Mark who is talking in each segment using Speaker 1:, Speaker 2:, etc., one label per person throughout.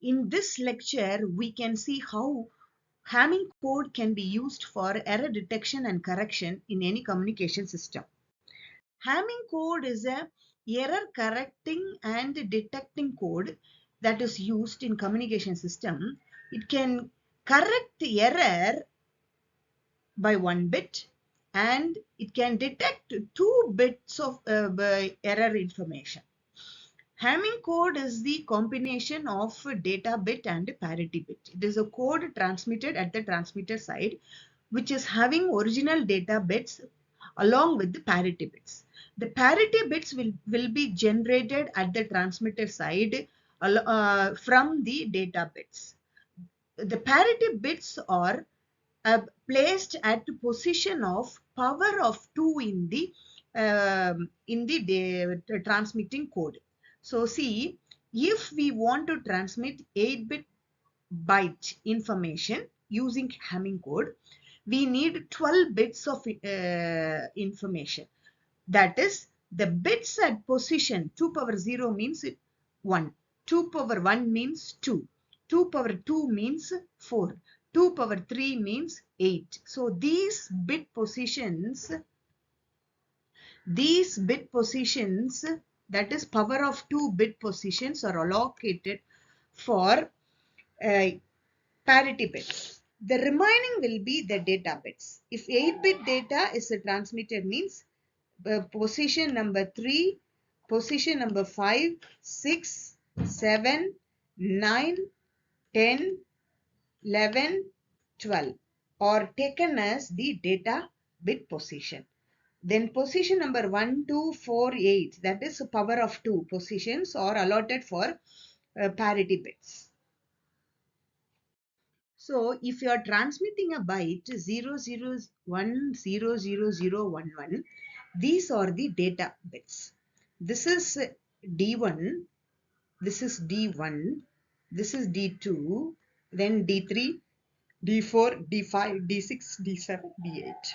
Speaker 1: In this lecture, we can see how Hamming code can be used for error detection and correction in any communication system. Hamming code is a error correcting and detecting code that is used in communication system. It can correct the error by 1 bit and it can detect 2 bits of error information. Hamming code is the combination of data bit and parity bit. It is a code transmitted at the transmitter side, which is having original data bits along with the parity bits. The parity bits will be generated at the transmitter side from the data bits. The parity bits are placed at the position of power of 2 in the transmitting code. So see, if we want to transmit 8-bit byte information using Hamming code, we need 12 bits of information. That is, the bits at position 2 power 0 means 1, 2 power 1 means 2, 2 power 2 means 4, 2 power 3 means 8. So these bit positions, that is power of 2 bit positions, are allocated for parity bits. The remaining will be the data bits. If 8-bit data is transmitted means position number 3, position number 5, 6, 7, 9, 10, 11, 12 are taken as the data bit position. Then position number 1, 2, 4, 8, that is power of 2 positions are allotted for parity bits. So if you are transmitting a byte 001000011, these are the data bits. This is D1, this is D1, this is D2, then D3, D4, D5, D6, D7, D8.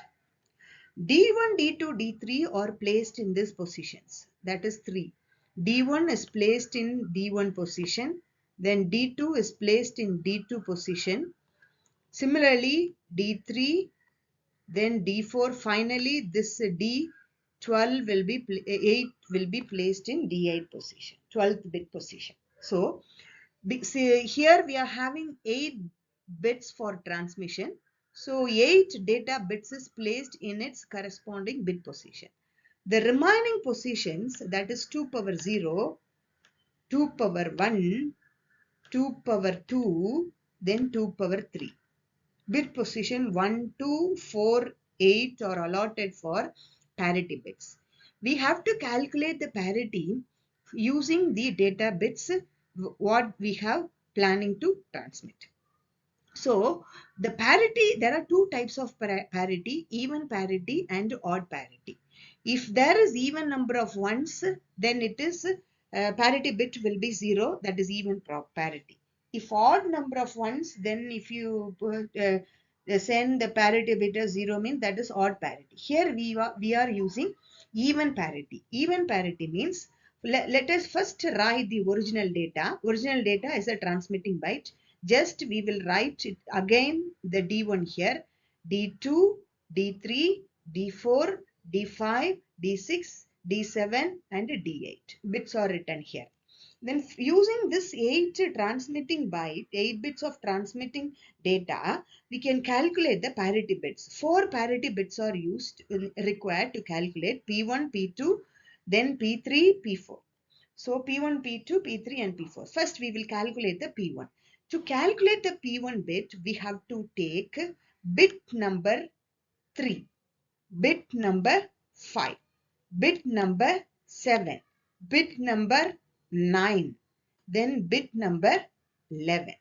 Speaker 1: D1, D2, D3 are placed in these positions. That is 3. D1 is placed in D1 position. Then D2 is placed in D2 position. Similarly, D3, then D4, finally this D12 will be 8 will be placed in D8 position, 12th bit position. So see, here we are having 8 bits for transmission. So 8 data bits is placed in its corresponding bit position. The remaining positions, that is 2 power 0, 2 power 1, 2 power 2, then 2 power 3. Bit position 1, 2, 4, 8 are allotted for parity bits. We have to calculate the parity using the data bits what we have planning to transmit. So the parity, there are two types of parity, even parity and odd parity. If there is even number of ones, then it is parity bit will be 0, that is even parity. If odd number of ones, then if you send the parity bit as 0 means that is odd parity. Here we are using even parity. Even parity means let us first write the original data. Original data is a transmitting byte. Just we will write it again the D1 here, D2, D3, D4, D5, D6, D7 and D8. Bits are written here. Then using this 8 transmitting byte, 8 bits of transmitting data, we can calculate the parity bits. 4 parity bits are required to calculate P1, P2, then P3, P4. So P1, P2, P3 and P4. First we will calculate the P1. To calculate the P1 bit, we have to take bit number 3, bit number 5, bit number 7, bit number 9, then bit number 11.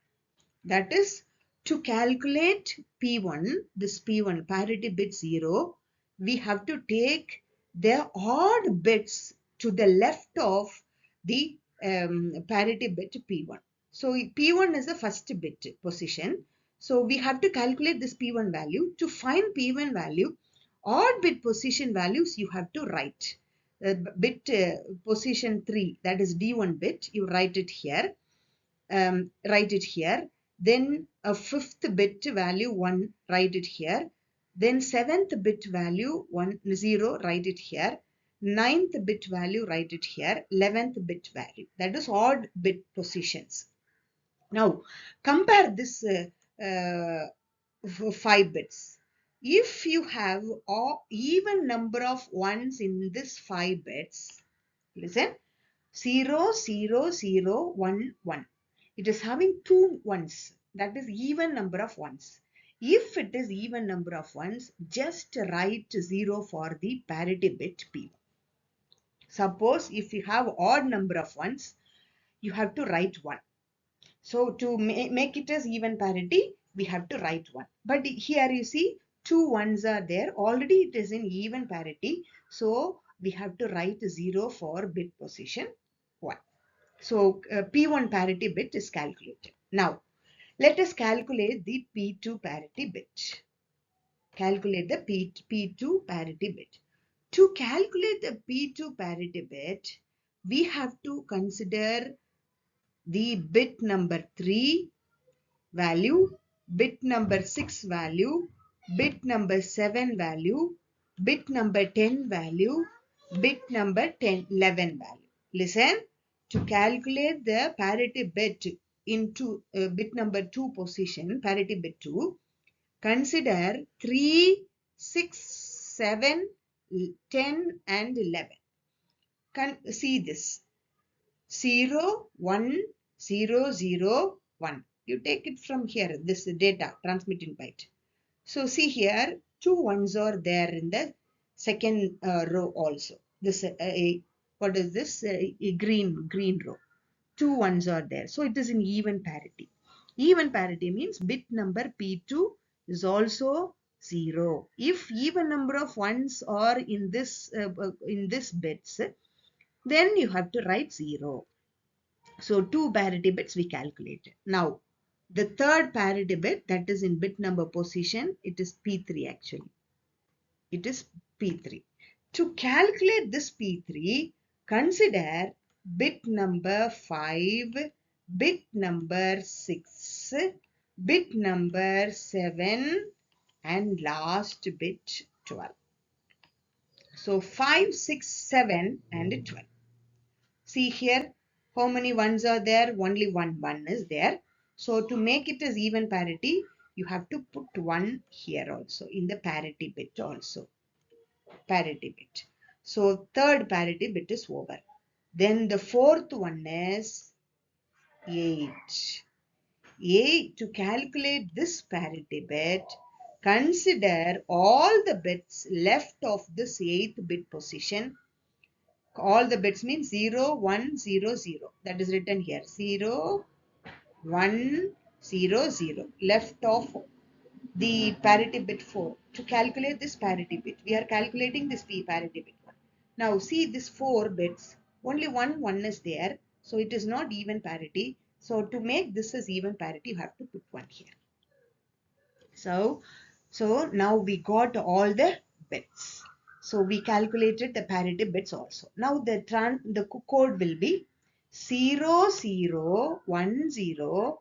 Speaker 1: That is, to calculate P1, this P1 parity bit 0, we have to take the odd bits to the left of the parity bit P1. So P1 is the first bit position. So we have to calculate this P1 value. To find P1 value, odd bit position values you have to write. Bit position 3, that is D1 bit, you write it here. write it here. Then a 5th bit value 1, write it here. Then 7th bit value 0, write it here. 9th bit value, write it here. 11th bit value. That is odd bit positions. Now compare this 5 bits. If you have even number of ones in this 5 bits, listen, 0, 0, 0, 1, 1. It is having 2 ones. That is even number of ones. If it is even number of ones, just write 0 for the parity bit P1. Suppose if you have odd number of ones, you have to write 1. So to make it as even parity, we have to write 1. But here you see 2 ones are there. Already it is in even parity. So we have to write 0 for bit position 1. So P1 parity bit is calculated. Now let us calculate the P2 parity bit. Calculate the P2 parity bit. To calculate the P2 parity bit, we have to consider the bit number 3 value, bit number 6 value, bit number 7 value, bit number 10 value, bit number 11 value. Listen, to calculate the parity bit into bit number 2 position, parity bit 2, consider 3, 6, 7, 10 and 11. See this. 0, 1, 0, 0, 1. You take it from here, this data transmitting byte. So see here, 2 ones are there in the second row also. This what is this? Green row. 2 ones are there. So it is in even parity. Even parity means bit number P2 is also 0. If even number of ones are in this bits, then you have to write 0. So 2 parity bits we calculated. Now the third parity bit, that is in bit number position, it is P3 actually. It is P3. To calculate this P3, consider bit number 5, bit number 6, bit number 7 and last bit 12. So 5, 6, 7 and 12. See here, how many ones are there? Only one is there. So to make it as even parity, you have to put 1 here also in the parity bit also. Parity bit. So third parity bit is over. Then the fourth one is 8. 8. To calculate this parity bit, consider all the bits left of this 8th bit position. All the bits means 0, 1, 0, 0. That is written here. 0, 1, 0, 0. Left of the parity bit 4. To calculate this parity bit, we are calculating this parity bit 1. Now see this 4 bits. Only 1 is there. So it is not even parity. So to make this as even parity, you have to put 1 here. So now we got all the bits. So we calculated the parity bits also. Now the code will be 0, 0, 1, 0.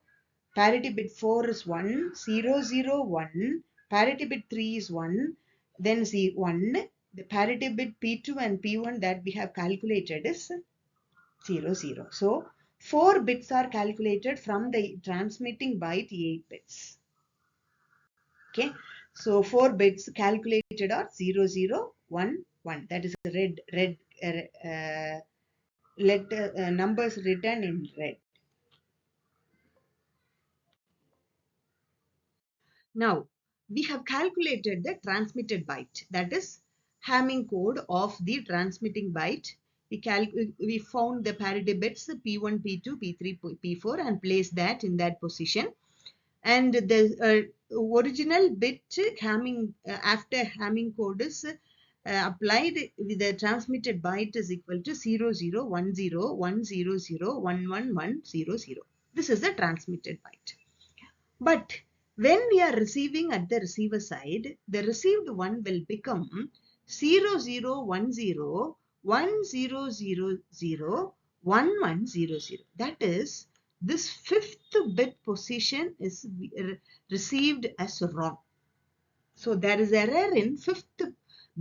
Speaker 1: Parity bit 4 is 1, 0, 0, 1. Parity bit 3 is 1. Then 1. The parity bit P2 and P1 that we have calculated is 0, 0. So 4 bits are calculated from the transmitting byte 8 bits. Okay. So 4 bits calculated are 0, 0, 1, 1. That is red letter numbers written in red. Now we have calculated the transmitted byte, that is Hamming code of the transmitting byte. We found the parity bits P1, P2, P3, P4 and placed that in that position. And the original bit Hamming after Hamming code is applied with the transmitted byte is equal to 0, 0, 1, 0, 1, 0, 0, 1, 1, 1, 0, 0. This is the transmitted byte. But when we are receiving at the receiver side, the received one will become 0, 0, 1, 0, 1, 0, 0, 0, 1, 1, 0, 0. That is this fifth bit position is received as wrong. So there is error in fifth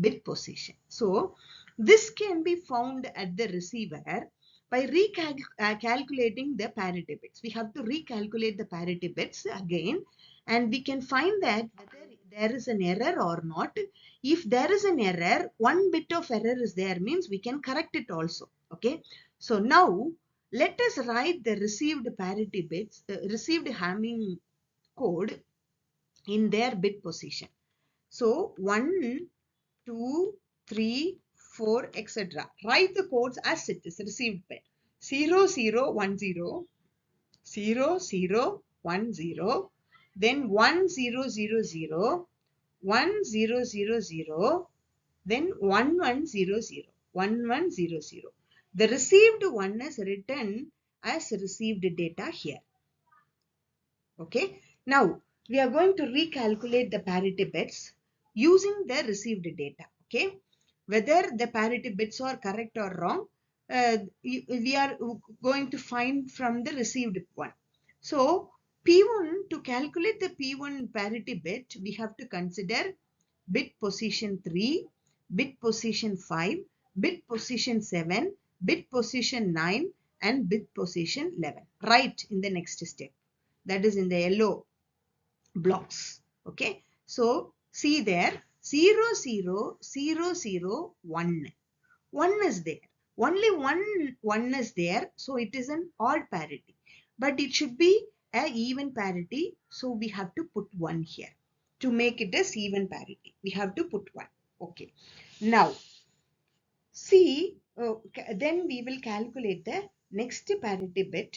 Speaker 1: bit position. So this can be found at the receiver by calculating the parity bits. We have to recalculate the parity bits again, and we can find that whether there is an error or not. If there is an error, one bit of error is there, means we can correct it also. Okay. So now let us write the received parity bits, received Hamming code in their bit position. So 1, 2, 3, 4, etc. Write the codes as it is received bit. 0, 0, 1, 0, 0, 0, 1, 0, then 1, 0, 0, 0, 1, 0, 0, 0, then 1, 1, 0, 0, 1, 1, 0, 0. The received one is written as received data here. Okay. Now we are going to recalculate the parity bits using the received data. Okay. Whether the parity bits are correct or wrong, we are going to find from the received one. So P1, to calculate the P1 parity bit, we have to consider bit position 3, bit position 5, bit position 7, bit position 9, and bit position 11. Right in the next step. That is in the yellow blocks. Okay. So see there 0, 0, 0, 0, 1. 1 is there. Only one is there. So it is an odd parity. But it should be an even parity. So we have to put 1 here. To make it as even parity, we have to put 1. Okay. Now see, then we will calculate the next parity bit,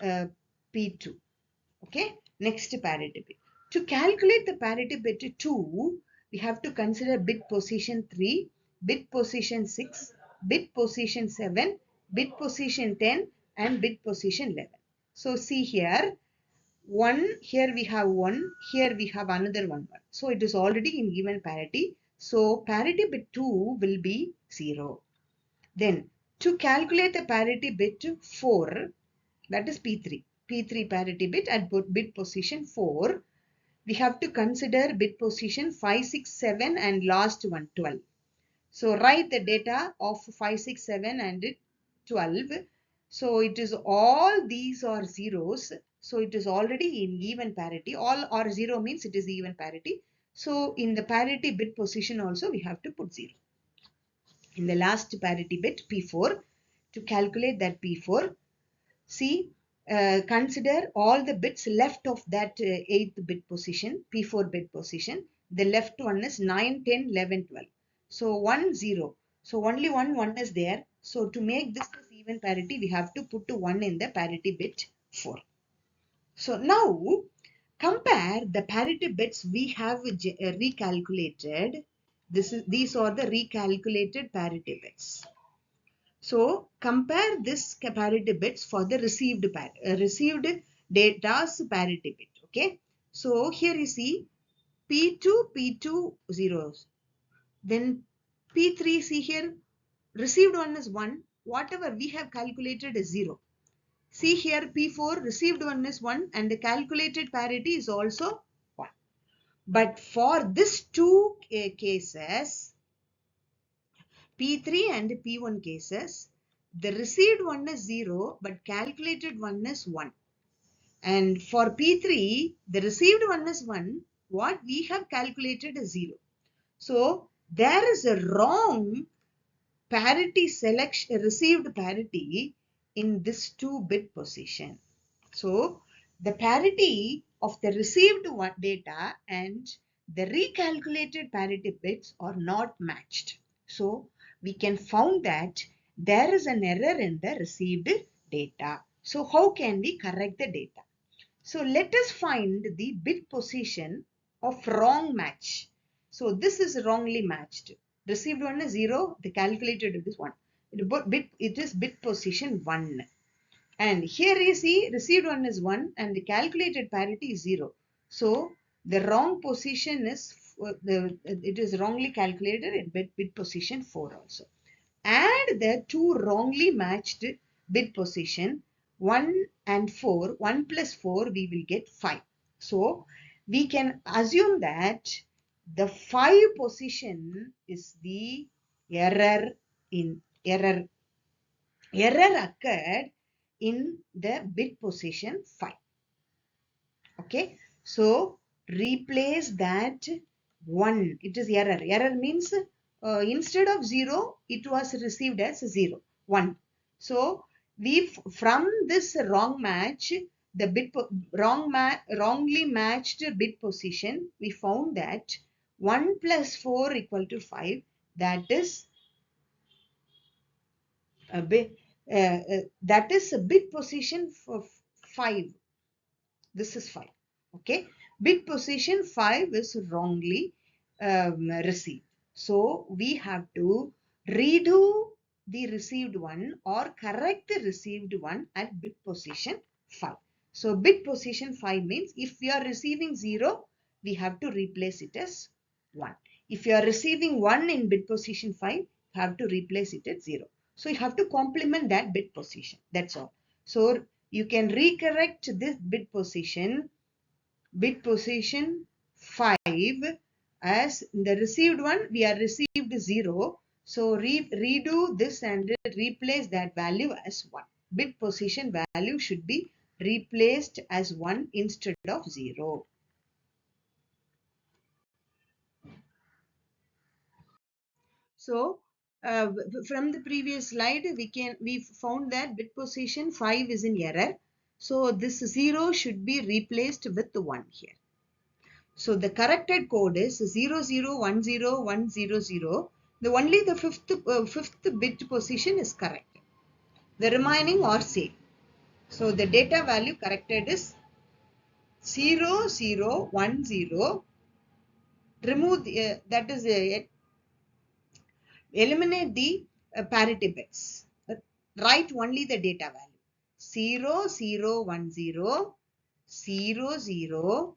Speaker 1: P2. Okay, next parity bit. To calculate the parity bit 2, we have to consider bit position 3, bit position 6, bit position 7, bit position 10, and bit position 11. So see here, 1, here we have 1, here we have another 1. So it is already in even parity. So parity bit 2 will be 0. Then to calculate the parity bit 4, that is P3. P3 parity bit at bit position 4, we have to consider bit position 5, 6, 7 and last one 12. So write the data of 5, 6, 7 and 12. So it is all these are zeros. So it is already in even parity. All are 0 means it is even parity. So in the parity bit position also we have to put 0. In the last parity bit P4, to calculate that P4, see, consider all the bits left of that 8th bit position, P4 bit position. The left one is 9, 10, 11, 12. So 1, 0. So only one is there. So to make this even parity, we have to put 1 in the parity bit 4. So now compare the parity bits we have recalculated. These are the recalculated parity bits. So compare this parity bits for the received data's parity bit. Okay. So here you see P2, P2 zeros. Then P3, see here, received one is 1. Whatever we have calculated is 0. See here P4, received one is 1 and the calculated parity is also 1. But for these two cases, P3 and P1 cases, the received one is 0, but calculated one is 1. And for P3, the received one is 1. What we have calculated is 0. So there is a wrong parity selection, received parity in this 2-bit position. So the parity of the received data and the recalculated parity bits are not matched. So we can found that there is an error in the received data. So how can we correct the data? So let us find the bit position of wrong match. So this is wrongly matched. Received one is 0, the calculated is 1. It is bit position 1. And here you see received one is 1 and the calculated parity is 0. So the wrong position is, it is wrongly calculated at bit position 4 also. Add the two wrongly matched bit position. 1 and 4, 1 plus 4, we will get 5. So we can assume that the 5 position is the error occurred in the bit position 5. Okay, so replace that 1. It is error. Error means instead of 0, it was received as 0, 1. So we from this wrong match, the wrongly matched bit position, we found that 1 plus 4 equal to 5. That is a bit. That is a bit position for 5. This is 5. Okay, bit position 5 is wrongly received. So we have to redo the received one or correct the received one at bit position 5. So bit position 5 means if we are receiving 0, we have to replace it as 1. If you are receiving 1 in bit position 5, you have to replace it at 0. So you have to complement that bit position. That's all. So you can recorrect this bit position 5 as the received one. We are received 0. So redo this and replace that value as 1. Bit position value should be replaced as 1 instead of 0. So from the previous slide, we found that bit position 5 is in error. So this 0 should be replaced with 1 here. So the corrected code is 00101000. Only the fifth bit position is correct. The remaining are same. So the data value corrected is 0010. Remove that is eliminate the parity bits. Write only the data value. 0010 00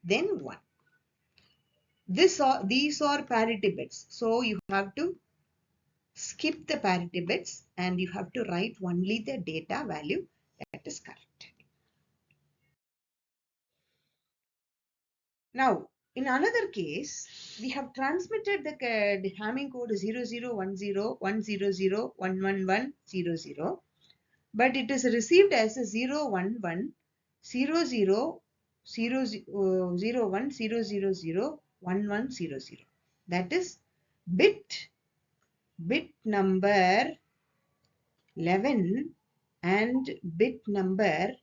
Speaker 1: then 1. These are parity bits. So you have to skip the parity bits and you have to write only the data value that is correct. Now, in another case, we have transmitted the Hamming code 001010011100, but it is received as a 0110001001100. That is bit number 11 and bit number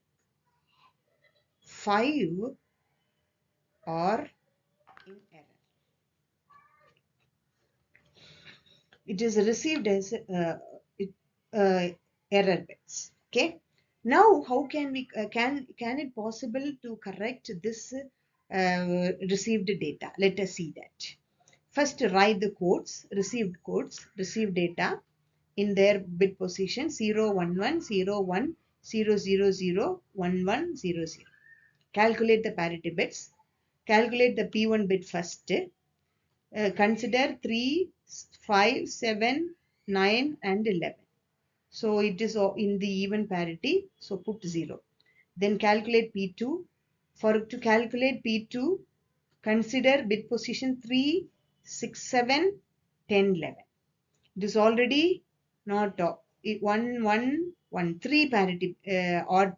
Speaker 1: 5 are in error. It is received as error bits. Okay. Now, how can we can it possible to correct this received data? Let us see that. First, write the codes, received data in their bit position 011 01 000 1100. Calculate the parity bits. Calculate the P1 bit first. Consider 3, 5, 7, 9 and 11. So it is in the even parity. So put 0. Then calculate P2. To calculate P2, consider bit position 3, 6, 7, 10, 11. It is already not 1, 1, 1, 3 parity odd.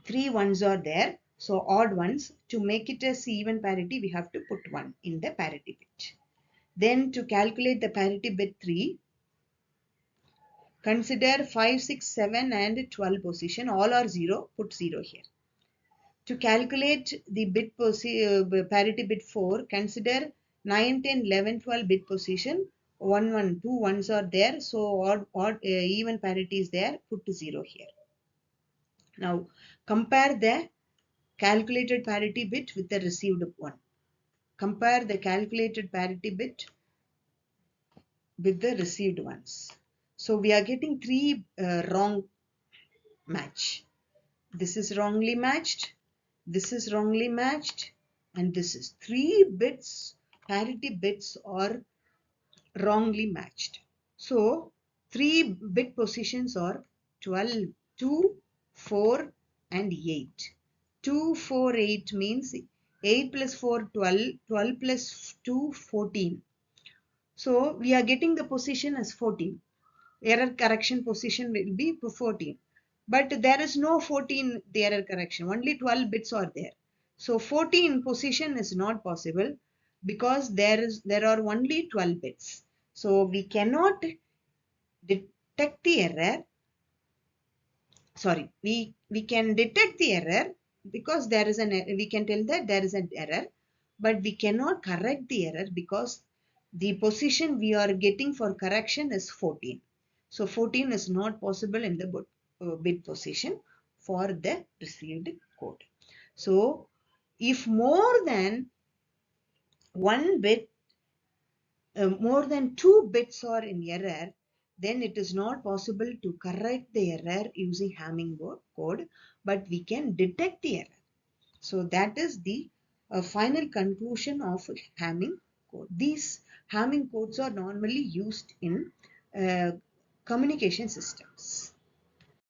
Speaker 1: 3 ones are there. So odd ones. To make it as even parity, we have to put 1 in the parity bit. Then to calculate the parity bit 3, consider 5, 6, 7 and 12 position. All are 0. Put 0 here. To calculate the parity bit 4, consider 9, 10, 11, 12 bit position. 1, 1, 2 ones are there. So even parity is there. Put 0 here. Now compare the calculated parity bit with the received one. Compare the calculated parity bit with the received ones. So we are getting 3 wrong match. This is wrongly matched, this is wrongly matched, and this is 3 bits, parity bits are wrongly matched. So Three bit positions are 12, 2, 4 and 8. 2, 4, 8 means 8 plus 4, 12, 12 plus 2, 14. So we are getting the position as 14. Error correction position will be 14. But there is no 14 the error correction. Only 12 bits are there. So 14 position is not possible because there are only 12 bits. So we cannot detect the error. Sorry, we can detect the error because there is we can tell that there is an error, but we cannot correct the error because the position we are getting for correction is 14. So 14 is not possible in the bit position for the received code. So if more than one bit, more than 2 bits are in error, then it is not possible to correct the error using Hamming code, but we can detect the error. So that is the final conclusion of Hamming code. These Hamming codes are normally used in communication systems.